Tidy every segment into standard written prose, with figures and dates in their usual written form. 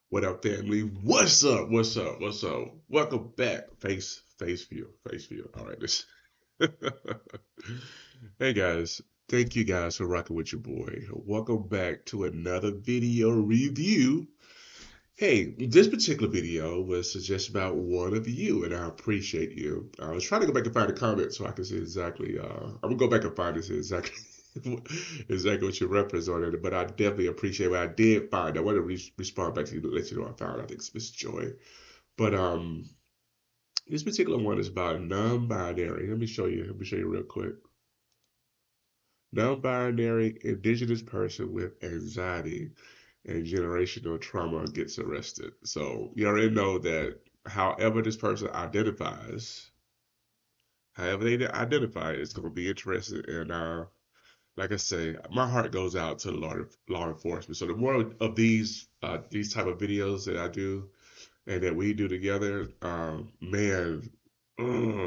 What up, family? What's up? What's up? What's up? Welcome back. Face view. All right, this. Hey guys, thank you guys for rocking with your boy. Welcome back to another video review. Hey, this particular video was suggested by one of you, and I appreciate you. I was trying to go back and find the comment so I can see exactly. I'm gonna go back and find this exactly. Exactly what your reference on it, but I definitely appreciate what I did find. I want to respond back to you to let you know I found. I think it's Miss Joy, but this particular one is about non-binary. Let me show you real quick. Non-binary Indigenous person with anxiety and generational trauma gets arrested. So you already know that however this person identifies, however they identify, is going to be interested in. Like I say, my heart goes out to law enforcement. So the more of these type of videos that I do and that we do together, man,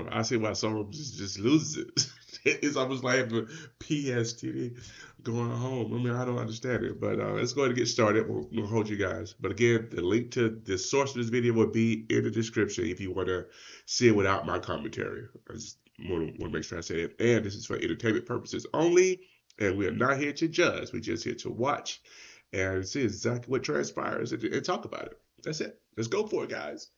I see why someone just loses it. It's almost like a PSTD going home. I mean, I don't understand it, but let's go ahead and get started. We'll hold you guys. But again, the link to the source of this video will be in the description if you want to see it without my commentary. I just want to make sure I say it. And this is for entertainment purposes only. And we are not here to judge. We're just here to watch and see exactly what transpires and talk about it. That's it. Let's go for it, guys.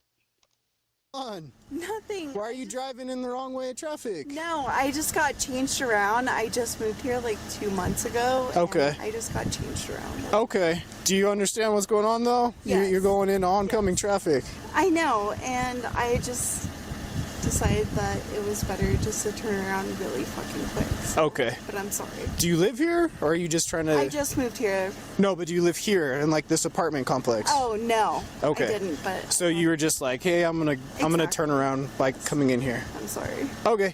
On. Nothing. Why are you driving in the wrong way of traffic? No, I just got changed around. I just moved here like 2 months ago. Okay. I just got changed around. Okay. Do you understand what's going on though? Yes. You're going into oncoming traffic. I know, and I just decided that it was better just to turn around really fucking quick. So, okay. But I'm sorry. Do you live here, or are you just trying to... I just moved here. No, but do you live here in like this apartment complex? Oh, no. Okay. I didn't, but... So you were just like, hey, I'm gonna turn around by coming in here. I'm sorry. Okay.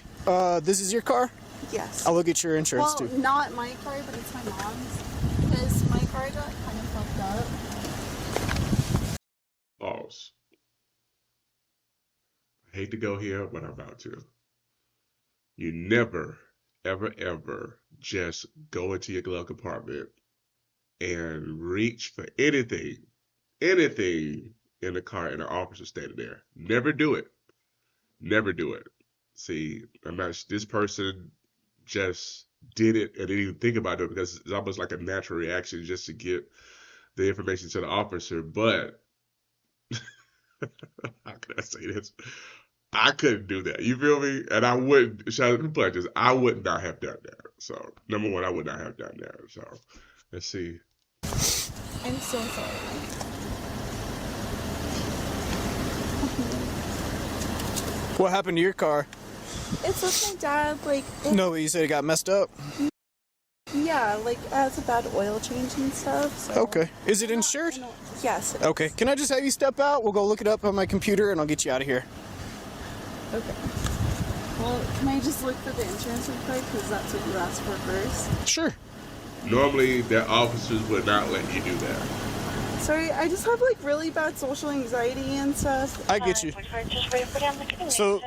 This is your car? Yes. I'll look at your insurance well, too. not my car, but it's my mom's. Because my car got kind of fucked up. Pause. I hate to go here, but I'm about to. You never, ever, ever just go into your glove compartment and reach for anything in the car and the officer standing there. Never do it. Never do it. See, this person just did it and didn't even think about it because it's almost like a natural reaction just to get the information to the officer. But how can I say this? I couldn't do that. You feel me? And I wouldn't, I would not have done that. So, number one, I would not have done that. So, let's see. I'm so sorry. What happened to your car? It's with my dad, like... No, you said it got messed up? Yeah, like, it has a bad oil change and stuff, so... Okay. Is it insured? Yes. Okay. Can I just have you step out? We'll go look it up on my computer and I'll get you out of here. Okay. Well, can I just look for the insurance real quick? Because that's what you asked for first. Sure. Normally, the officers would not let you do that. Sorry, I just have, like, really bad social anxiety and stuff. I get you. So,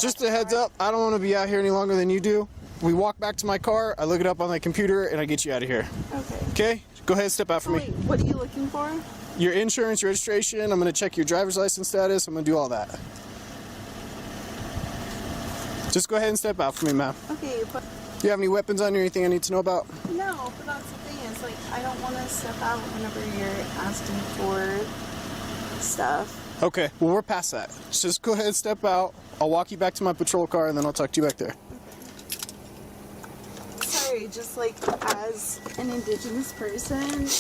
just a heads up, I don't want to be out here any longer than you do. We walk back to my car, I look it up on my computer, and I get you out of here. Okay. Okay? Go ahead and step out for me. Wait, what are you looking for? Your insurance, your registration, I'm going to check your driver's license status, I'm going to do all that. Just go ahead and step out for me, ma'am. Okay, but... Do you have any weapons on you or anything I need to know about? No, but that's the thing, is, like, I don't want to step out whenever you're asking for stuff. Okay, well, we're past that. Just go ahead and step out. I'll walk you back to my patrol car, and then I'll talk to you back there. Okay. Sorry, just, like, as an Indigenous person...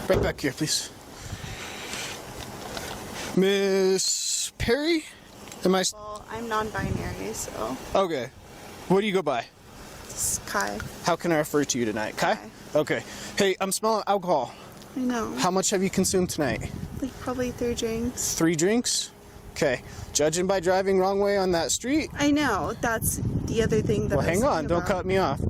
Right back here, please. Miss Perry? Well, I'm non-binary, so... Okay. What do you go by? It's Kai. How can I refer to you tonight? Kai? Okay. Hey, I'm smelling alcohol. I know. How much have you consumed tonight? Like, probably 3 drinks. 3 drinks? Okay. Judging by driving wrong way on that street... I know. That's the other thing that Well, hang on. Don't cut me off.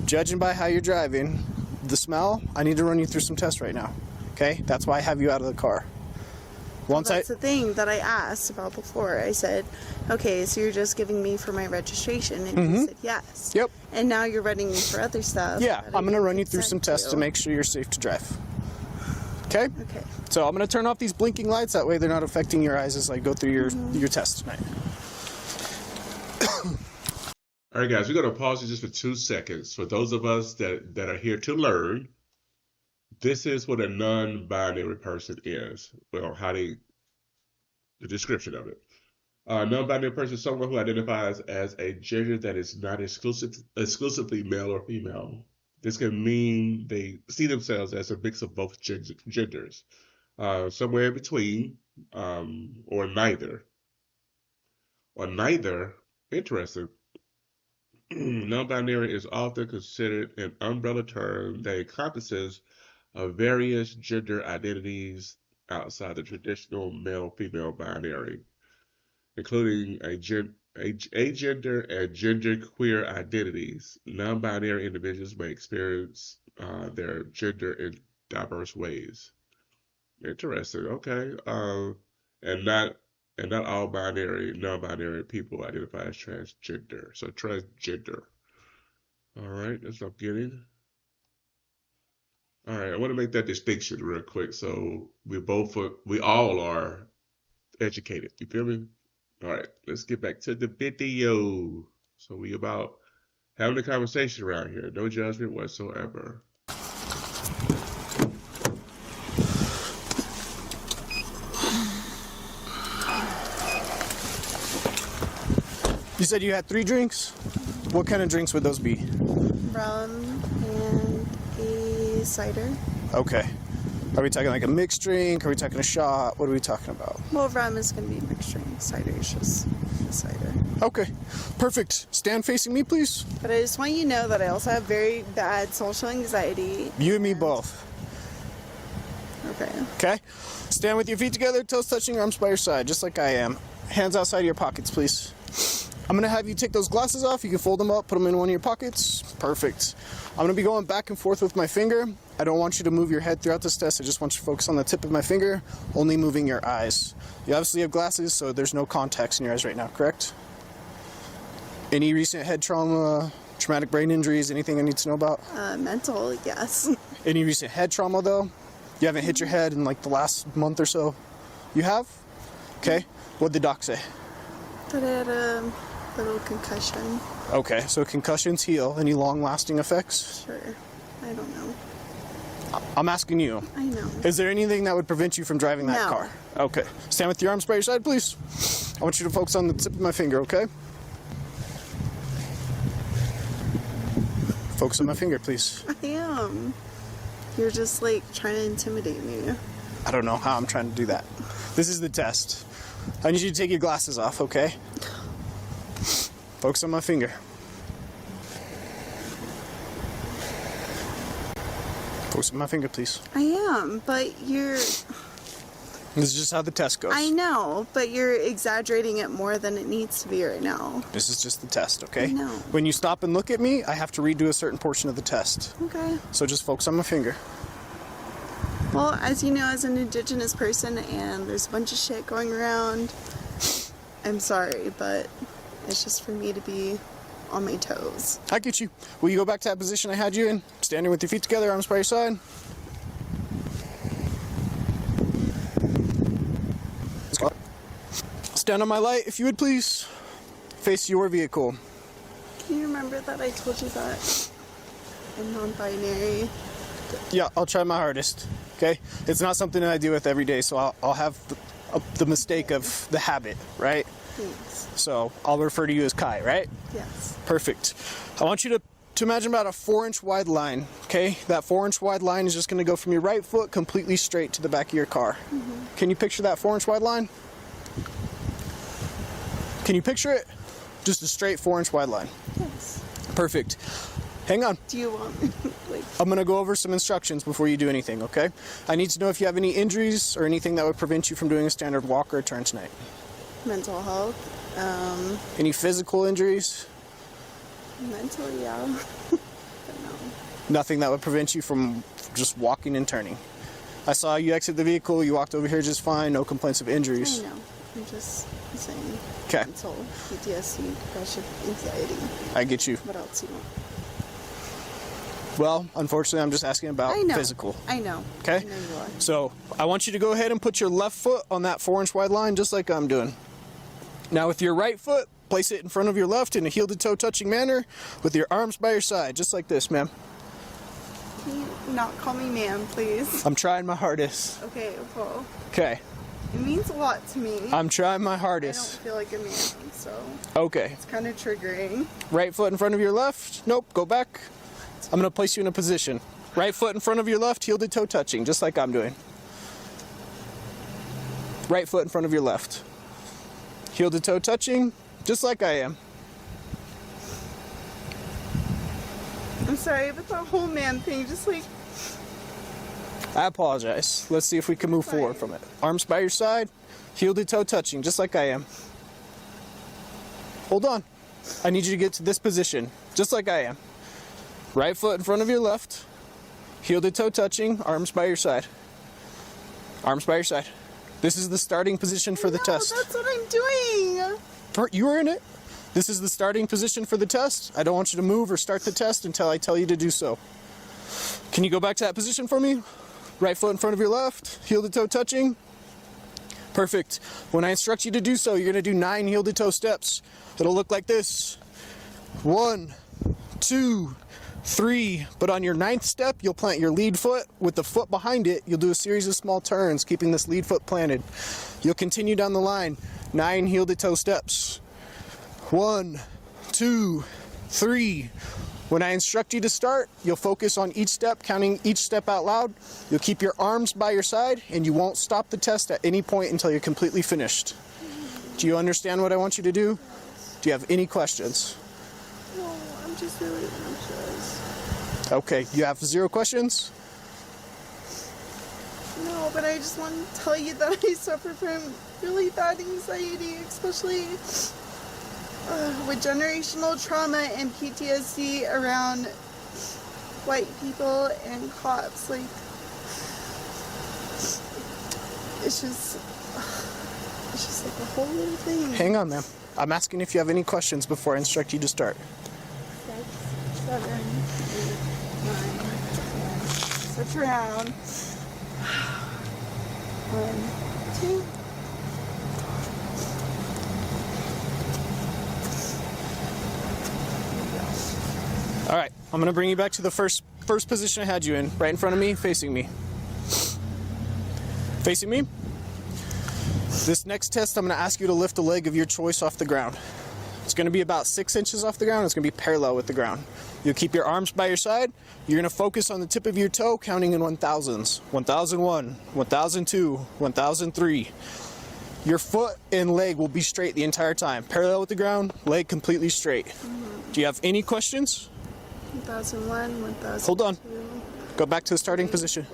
Judging by how you're driving, the smell, I need to run you through some tests right now. Okay? That's why I have you out of the car. That's the thing that I asked about before. I said, okay, so you're just giving me for my registration, and you said yes. Yep. And now you're running me for other stuff. Yeah, I'm going to run you through some tests to make sure you're safe to drive. Okay? Okay. So I'm going to turn off these blinking lights. That way they're not affecting your eyes as I go through your test tonight. All right, guys, we're going to pause it just for 2 seconds. For those of us that are here to learn, this is what a non-binary person is. Well, the description of it. A non-binary person is someone who identifies as a gender that is not exclusively male or female. This can mean they see themselves as a mix of both genders, somewhere in between, or neither. Or neither, interesting. Non-binary is often considered an umbrella term that encompasses of various gender identities outside the traditional male-female binary, including agender and genderqueer identities. Non-binary individuals may experience their gender in diverse ways. Interesting. Okay. And not all non-binary people identify as transgender. So transgender. All right, that's what I'm getting. All right, I want to make that distinction real quick. So we all are educated. You feel me? All right, let's get back to the video. So we about having a conversation around here. No judgment whatsoever. You said you had 3 drinks? What kind of drinks would those be? Rum and a cider. Okay. Are we talking like a mixed drink? Are we talking a shot? What are we talking about? Well, rum is going to be a mixed drink. Cider is just a cider. Okay. Perfect. Stand facing me, please. But I just want you to know that I also have very bad social anxiety. You and me both. Okay. Okay. Stand with your feet together, toes touching, arms by your side, just like I am. Hands outside of your pockets, please. I'm going to have you take those glasses off. You can fold them up, put them in one of your pockets. Perfect. I'm going to be going back and forth with my finger. I don't want you to move your head throughout this test. I just want you to focus on the tip of my finger, only moving your eyes. You obviously have glasses, so there's no contacts in your eyes right now, correct? Any recent head trauma, traumatic brain injuries, anything I need to know about? Mental, yes. Any recent head trauma, though? You haven't hit your head in like the last month or so? You have? Okay. What'd the doc say? That I had a little concussion. Okay, so concussions heal. Any long-lasting effects? Sure. I don't know. I'm asking you. I know. Is there anything that would prevent you from driving that car? Okay. Stand with your arms by your side, please. I want you to focus on the tip of my finger, okay? Focus on my finger, please. I am. You're just like trying to intimidate me. I don't know how I'm trying to do that. This is the test. I need you to take your glasses off, okay? Focus on my finger. Focus on my finger, please. I am, but you're... This is just how the test goes. I know, but you're exaggerating it more than it needs to be right now. This is just the test, okay? I know. When you stop and look at me, I have to redo a certain portion of the test. Okay. So just focus on my finger. Well, as you know, as an Indigenous person, and there's a bunch of shit going around, I'm sorry, but it's just for me to be on my toes. I get you. Will you go back to that position I had you in? Standing with your feet together, arms by your side. Stand on my light, if you would, please. Face your vehicle. Can you remember that I told you that I'm non-binary? Yeah, I'll try my hardest, okay? It's not something that I deal with every day, so I'll have the mistake of the habit, right? Thanks. So I'll refer to you as Kai, right? Yes. Perfect. I want you to imagine about a 4-inch wide line, okay? That 4-inch wide line is just going to go from your right foot completely straight to the back of your car. Mm-hmm. Can you picture that 4-inch wide line? Can you picture it? Just a straight 4-inch wide line. Yes. Perfect. Hang on. Do you want me, like... I'm going to go over some instructions before you do anything, okay? I need to know if you have any injuries or anything that would prevent you from doing a standard walk or a turn tonight. Mental health. Any physical injuries? Mental, yeah. But no. Nothing that would prevent you from just walking and turning? I saw you exit the vehicle. You walked over here just fine. No complaints of I injuries. know. I'm just saying. Okay. Mental PTSD, depression, anxiety. I get you. What else do you want? Well, unfortunately, I'm just asking about I know. physical. I know. Okay? I know you are. So, I want you to go ahead and put your left foot on that 4-inch wide line, just like I'm doing. Now, with your right foot, place it in front of your left in a heel-to-toe touching manner with your arms by your side, just like this, ma'am. Can you not call me ma'am, please? I'm trying my hardest. Okay, well, Okay. it means a lot to me. I'm trying my I don't hardest. feel like a man, so Okay. it's kind of triggering. Right foot in front of your left. Nope, go back. I'm going to place you in a position. Right foot in front of your left, heel-to-toe touching, just like I'm doing. Right foot in front of your left. Heel-to-toe touching, just like I am. I'm sorry, but the whole man thing, just like, I apologize. Let's see if we can move forward from it. Arms by your side, heel-to-toe touching, just like I am. Hold on. I need you to get to this position, just like I am. Right foot in front of your left, heel-to-toe touching, arms by your side. Arms by your side. This is the starting position for the test. That's what I'm doing. You were in it. This is the starting position for the test. I don't want you to move or start the test until I tell you to do so. Can you go back to that position for me? Right foot in front of your left, heel-to-toe touching. Perfect. When I instruct you to do so, you're going to do 9 heel-to-toe steps. It'll look like this. 1, 2, 3. But on your 9th step, you'll plant your lead foot. With the foot behind it, you'll do a series of small turns, keeping this lead foot planted. You'll continue down the line. 9 heel-to-toe steps. 1, 2, 3. When I instruct you to start, you'll focus on each step, counting each step out loud. You'll keep your arms by your side, and you won't stop the test at any point until you're completely finished. Do you understand what I want you to do? Do you have any questions? No, I'm just really anxious. Okay, you have 0 questions? No, but I just want to tell you that I suffer from really bad anxiety, especially with generational trauma and PTSD around white people and cops. Like, it's just like a whole little thing. Hang on, ma'am. I'm asking if you have any questions before I instruct you to start. 6, 7, 8, 9, 10. Switch around. 1, 2. All right, I'm gonna bring you back to the first position I had you in, right in front of me, facing me. Facing me. This next test, I'm gonna ask you to lift a leg of your choice off the ground. It's gonna be about 6 inches off the ground. It's gonna be parallel with the ground. You'll keep your arms by your side. You're gonna focus on the tip of your toe, counting in 1000s. 1001, 1002, 1003. Your foot and leg will be straight the entire time. Parallel with the ground, leg completely straight. Do you have any questions? 1001, 1002. Hold on. Go back to the starting 3, position.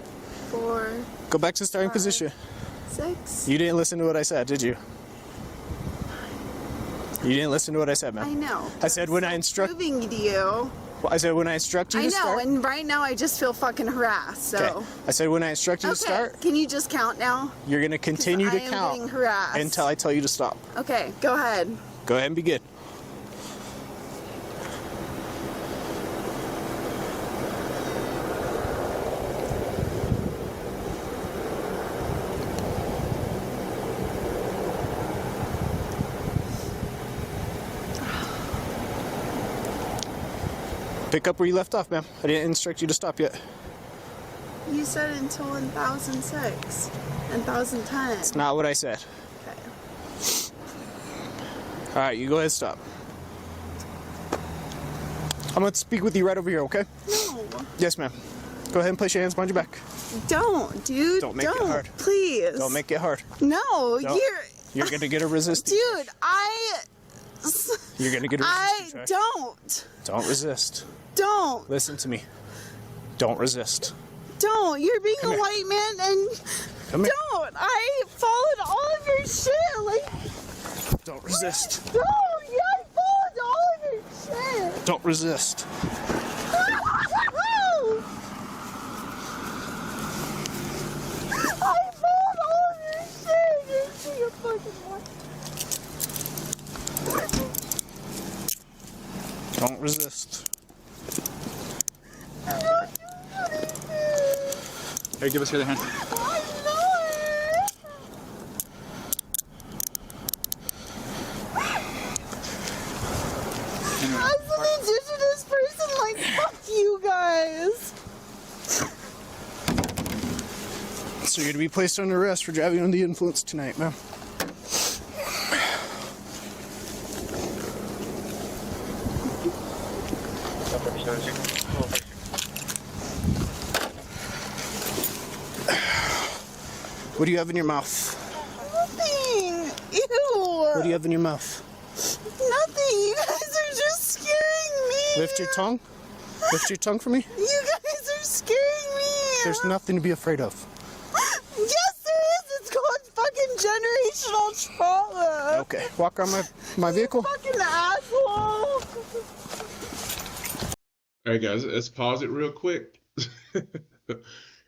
4, Go back to the starting 5, position. 6. You didn't listen to what I said, did you? You didn't listen to what I said, I ma'am. know. I said when I instruct. Proving to you. I said when I instruct you I to know, start. and right now I just feel fucking harassed. So. Okay. I said when I instruct you to start, Can you just count now? you're gonna continue to I am count getting harassed. until I tell you to stop. Okay, go ahead. Go ahead and begin. Pick up where you left off, ma'am. I didn't instruct you to stop yet. You said until 1006, 1010. It's not what I said. Okay. All right, you go ahead and stop. I'm going to speak with you right over here, okay? No, Yes, ma'am. Go ahead and place your hands behind your back. don't, dude. Don't make it hard. Please. Don't make it hard. No, Don't. You're going to get a resistance. Dude, You're going to get a resistance check. don't. Don't resist. Don't. Listen to me. Don't resist. Don't. You're being Come a here. white man and Come here. don't. I followed all of your shit. Like, Don't resist. don't. Yeah, I followed all of your shit. Don't resist. Don't resist. Here, give us your other hand. As an Indigenous person, like, fuck you guys. So you're going to be placed under arrest for driving under the influence tonight, ma'am. What do you have in your mouth? Nothing. Ew. What do you have in your mouth? Nothing. You guys are just scaring me. Lift your tongue. Lift your tongue for me. You guys are scaring me. There's nothing to be afraid of. Yes, there is. It's called fucking generational trauma. Okay, walk on my vehicle. Fucking asshole. All right, guys, let's pause it real quick. It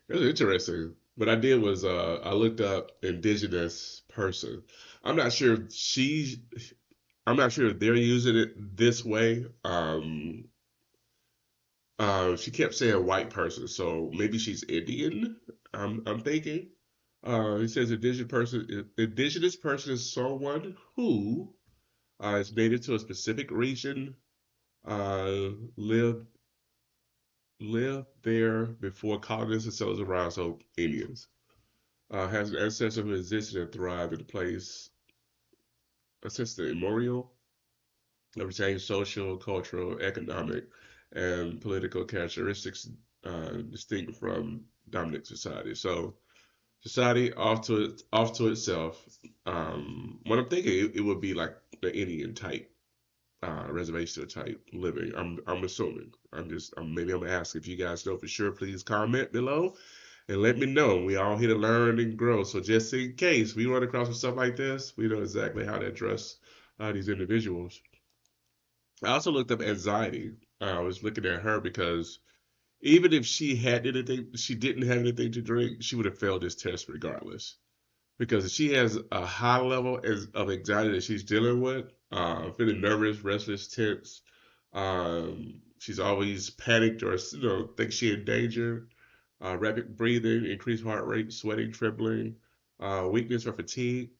was interesting. What I did was I looked up Indigenous person. I'm not sure if they're using it this way. She kept saying white person, so maybe she's Indian. I'm thinking. It says Indigenous person is someone who is native to a specific region, lived there before colonists and settlers around, so Indians. Has an ancestor who existed and thrived in the place since the immemorial, retained social, cultural, economic, and political characteristics distinct from dominant society. So society off to itself. What I'm thinking, it would be like the Indian type. Reservation type living. I'm assuming. Maybe I'm gonna ask if you guys know for sure. Please comment below and let me know. We all here to learn and grow. So just in case we run across with stuff like this, we know exactly how to address these individuals. I also looked up anxiety. I was looking at her because even if she didn't have anything to drink, she would have failed this test regardless. Because she has a high level of anxiety that she's dealing with, feeling nervous, restless, tense. She's always panicked or thinks she's in danger. Rapid breathing, increased heart rate, sweating, trembling, weakness or fatigue,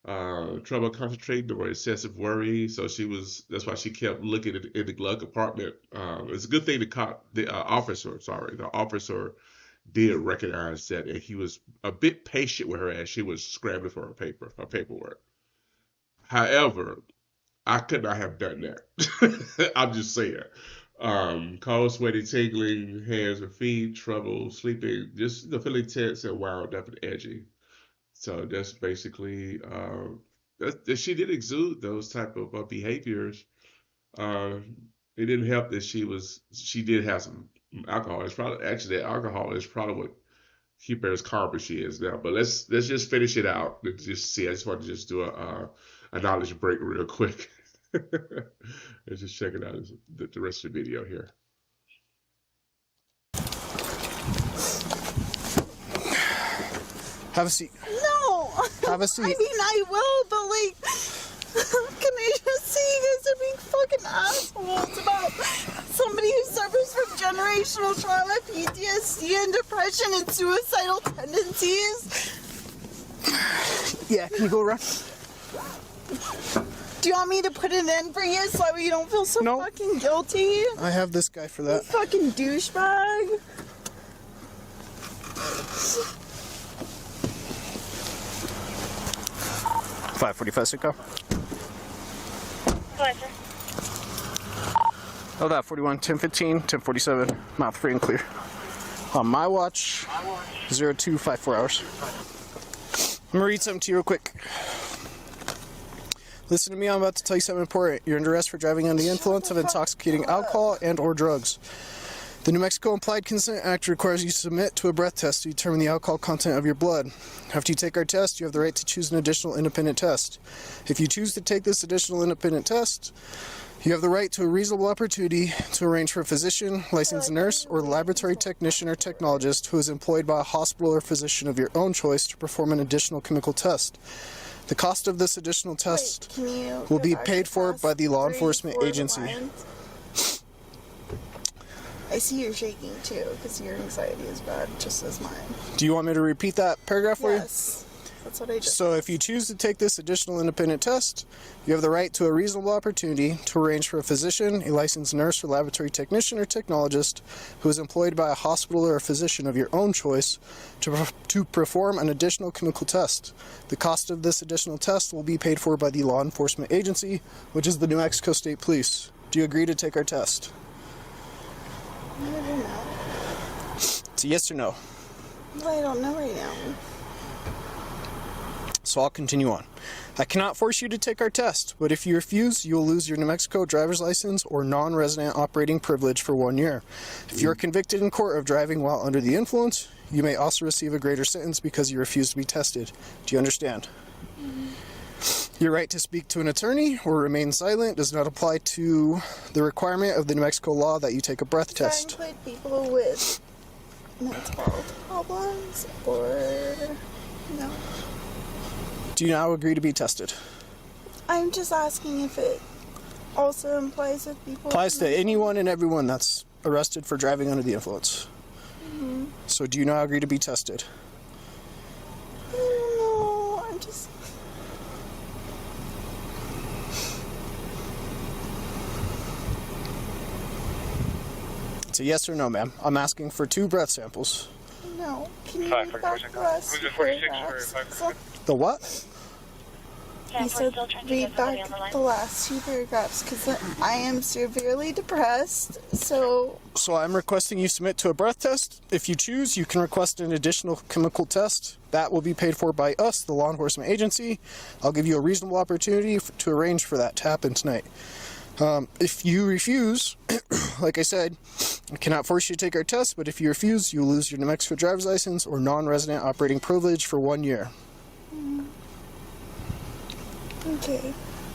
trouble concentrating or excessive worry. So that's why she kept looking in the glove compartment. It's a good thing the officer did recognize that, and he was a bit patient with her as she was scrambling for her paperwork. However, I could not have done that. I'm just saying. Cold, sweaty, tingling, hands and feet, trouble sleeping, just feeling tense and wound up and edgy. So that's basically she did exude those type of behaviors. It didn't help that she did have some alcohol. It's probably actually alcohol is probably what keep her as calm as she is now. But let's just finish it out. Let's just see. I just want to just do a knowledge break real quick. Let's just check it out the rest of the video here. Have a seat. No. Have a seat. I mean, I will, but like, can I just say you guys are being fucking assholes about somebody who suffers from generational trauma, PTSD, and depression and suicidal tendencies? Yeah, can you go around? Do you want me to put it in for you so you don't feel so No. fucking guilty? I have this guy for that. Fucking douchebag. $5.45 Sicko. Oh, that 41, 10:15, 10:47. Mouth free and clear. On my watch, 0254 hours. I'm gonna read something to you real quick. Listen to me, I'm about to tell you something important. You're under arrest for driving under the influence of intoxicating alcohol and or drugs. The New Mexico Implied Consent Act requires you to submit to a breath test to determine the alcohol content of your blood. After you take our test, you have the right to choose an additional independent test. If you choose to take this additional independent test, you have the right to a reasonable opportunity to arrange for a physician, licensed nurse, or laboratory technician or technologist who is employed by a hospital or physician of your own choice to perform an additional chemical test. The cost of this additional test will be paid for by the law enforcement agency. I see you're shaking too, because your anxiety is bad, just as mine. Do you want me to repeat that paragraph for you? Yes, that's what I just So if you choose to take this additional independent test, you have the right to a reasonable opportunity to arrange for a physician, a licensed nurse or laboratory technician or technologist who is employed by a hospital or a physician of your own choice to perform an additional clinical test. The cost of this additional test will be paid for by the law enforcement agency, which is the New Mexico State Police. Do you agree to take our test? I don't know. It's a yes or no. Well, I don't know right now. So I'll continue on. I cannot force you to take our test, but if you refuse, you will lose your New Mexico driver's license or non-resident operating privilege for 1 year. If you are convicted in court of driving while under the influence, you may also receive a greater sentence because you refuse to be tested. Do you understand? Your right to speak to an attorney or remain silent does not apply to the requirement of the New Mexico law that you take a breath test. Does that include people with mental health problems, or no? Do you now agree to be tested? I'm just asking if it also implies with people. Applies to anyone and everyone that's arrested for driving under the influence. So do you now agree to be tested? I don't know. I'm just. It's a yes or no, ma'am. I'm asking for 2 breath samples. No. Can you read back the last two paragraphs? The what? I said read back the last 2 paragraphs because I am severely depressed. So I'm requesting you submit to a breath test. If you choose, you can request an additional chemical test. That will be paid for by us, the law enforcement agency. I'll give you a reasonable opportunity to arrange for that to happen tonight. If you refuse, like I said, I cannot force you to take our test, but if you refuse, you will lose your New Mexico driver's license or non-resident operating privilege for 1 year. okay.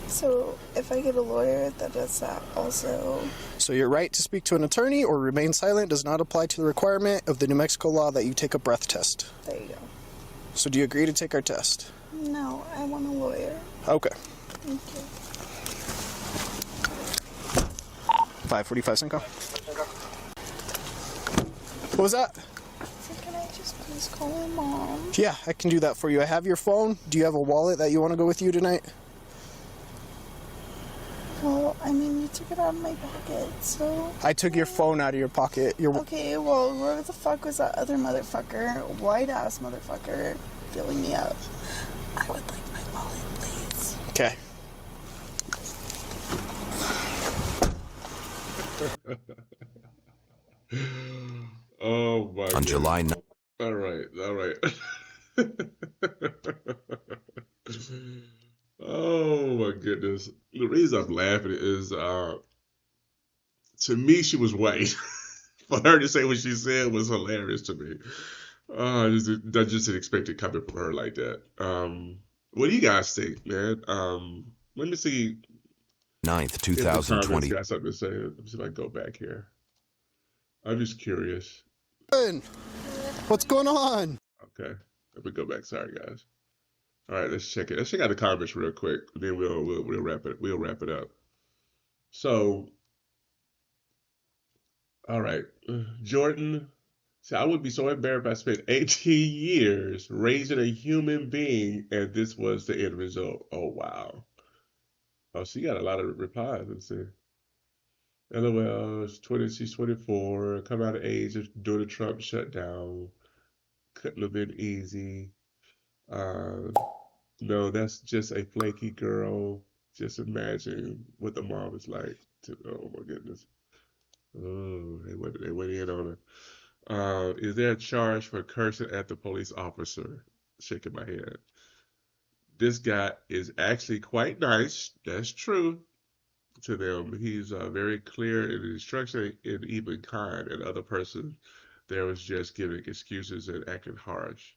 So if I get a lawyer that does that also. So your right to speak to an attorney or remain silent does not apply to the requirement of the New Mexico law that you take a breath test. There you go. So do you agree to take our test? No, I want a lawyer. Okay. Thank you. 5:45 Cinco. What was that? So can I just please call my mom? Yeah, I can do that for you. I have your phone. Do you have a wallet that you want to go with you tonight? Well, I mean, you took it out of my pocket, so. I took your phone out of your pocket. Okay, well, where the fuck was that other motherfucker, white ass motherfucker, filling me up? I would like my wallet, please. Okay. Oh my On goodness. July 9th. All right. Oh my goodness. The reason I'm laughing is to me she was white. For her to say what she said was hilarious to me. I just didn't expect it coming from her like that. What do you guys think, man? Let me see 9th, if the comments 2020. got something to say. Let me see if I can go back here. I'm just curious. What's going on? Okay, let me go back. Sorry, guys. All right, let's check it. Let's check out the comments real quick. Then we'll wrap it. We'll wrap it up. So, all right, Jordan. See, I would be so embarrassed if I spent 18 years raising a human being, and this was the end result. Oh wow. Oh, she got a lot of replies. Let's see. LOL, she's 24, come out of age during the Trump shutdown. Couldn't have been easy. No, that's just a flaky girl. Just imagine what the mom is like. Oh my goodness. Oh, they went in on her. Is there a charge for cursing at the police officer? Shaking my head. This guy is actually quite nice. That's true to them. He's very clear in his instruction and even kind. And other person there was just giving excuses and acting harsh.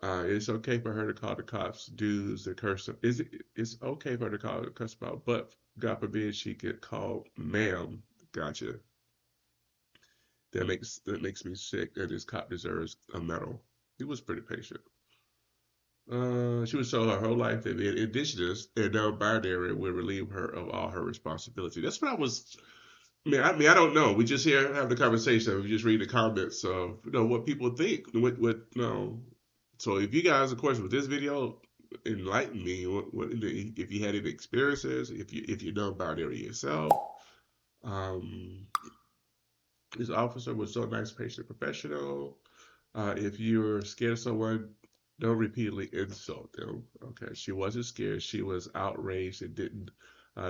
It's okay for her to call the cops dudes and curse them. It's okay for her to call the cuss about, but God forbid she get called ma'am. Gotcha. That makes me sick, and this cop deserves a medal. He was pretty patient. She was told her whole life that being indigenous and non-binary would relieve her of all her responsibility. That's what I was I don't know. We just here having a conversation. We just read the comments of what people think. So if you guys, of course, with this video, enlighten me. If you had any experiences, if you know about it yourself. Um, this officer was so nice, patient, professional. If you're scared of someone, don't repeatedly insult them. Okay, she wasn't scared. She was outraged and didn't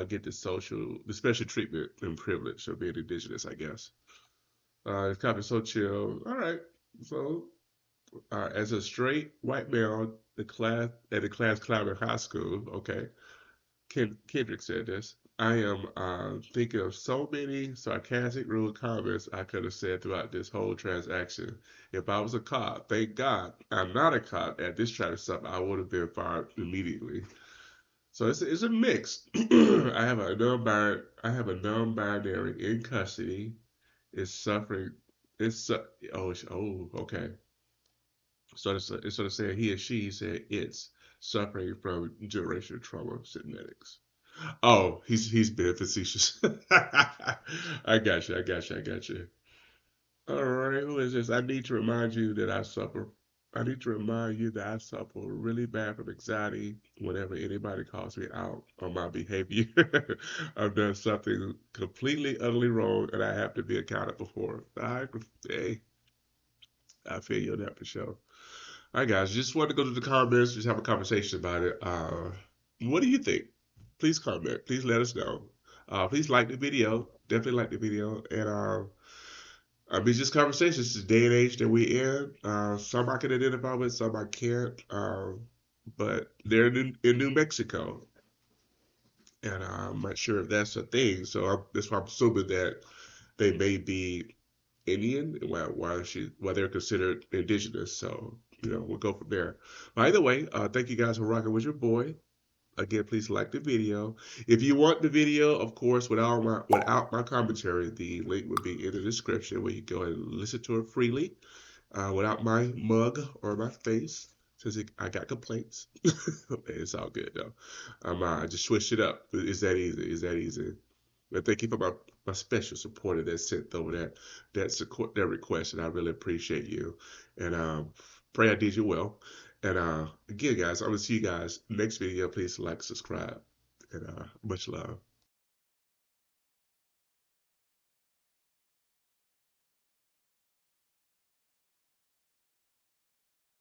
get the special treatment and privilege of being indigenous, I guess. It's kind of so chill. All right. So, as a straight white male, the class clown in high school. Okay, Kendrick said this. I am thinking of so many sarcastic, rude comments I could have said throughout this whole transaction. If I was a cop, thank God I'm not a cop at this traffic stop, I would have been fired immediately. So it's a mix. I have a non-binary in custody. Is suffering. Okay. So instead of saying he or she, he said it's suffering from generational trauma genetics. Oh, he's being facetious. I got you. I got you. I got you. All right, who is this? I need to remind you that I suffer really bad from anxiety whenever anybody calls me out on my behavior. I've done something completely, utterly wrong, and I have to be accountable for it. Hey, I feel you on that for sure. All right, guys, just want to go to the comments, just have a conversation about it. What do you think? Please comment. Please let us know. Please like the video. Definitely like the video. And just conversations. It's the day and age that we're in. Some I can identify with, some I can't. But they're in New Mexico, and I'm not sure if that's a thing. So that's why I'm assuming that they may be Indian, while they're considered indigenous. So we'll go from there. By the way, thank you guys for rocking with your boy. Again, please like the video. If you want the video, of course, without my commentary, the link would be in the description where you go and listen to it freely, without my mug or my face, since I got complaints. It's all good though. I just switched it up. It's that easy. It's that easy. But thank you for my special supporter that sent over that request, and I really appreciate you. And pray I did you well. And again, guys, I'm gonna see you guys next video. Please like, subscribe, and much love.